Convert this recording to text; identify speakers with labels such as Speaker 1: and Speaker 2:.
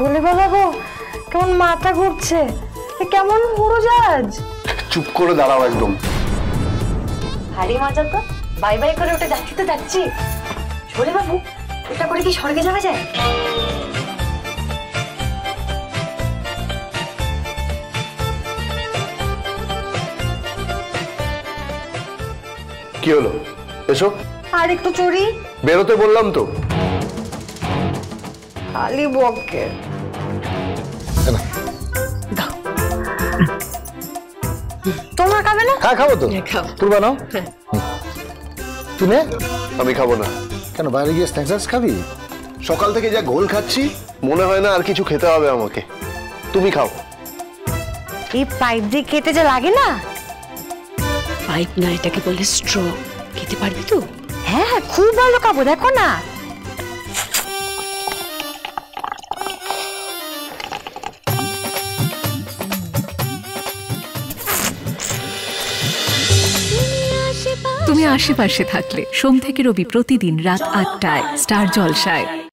Speaker 1: বলে বাবা গো, কেমন মাথা ঘুরছে, কেমন উড়োজাহাজ।
Speaker 2: চুপ করে দাঁড়াও একদম।
Speaker 1: ভারী মজা তো, বাই বাই করে ওটা যাচ্ছি তো যাচ্ছি। ঝোলে বাবু, ওটা করে কি স্বর্গে যাওয়া যায়?
Speaker 2: কি হলো, এসো।
Speaker 1: আর একটু চড়ি।
Speaker 2: বেরোতে বললাম তো।
Speaker 1: খালি বকে। তোমরা খাবে না?
Speaker 3: হ্যাঁ খাবো তো। তুই বানাও। তুই নে।
Speaker 2: আমি খাবো না।
Speaker 3: কেন, বাইরে গিয়ে স্ন্যাক্স খাবি?
Speaker 2: সকাল থেকে যা ঘোল খাচ্ছি, মনে হয় না আর কিছু খেতে হবে আমাকে। তুমি খাও।
Speaker 1: এই পাইপ দিয়ে খেতে যা লাগে না।
Speaker 4: পাইপ না, এটাকে বলে স্ট্র। খেতে পারবি তো?
Speaker 1: হ্যাঁ, খুব ভালো খাবো, দেখো না।
Speaker 5: তুমি আশেপাশে থাকলে সোম থেকে রবি প্রতিদিন রাত ৮টায় স্টার জলসায়।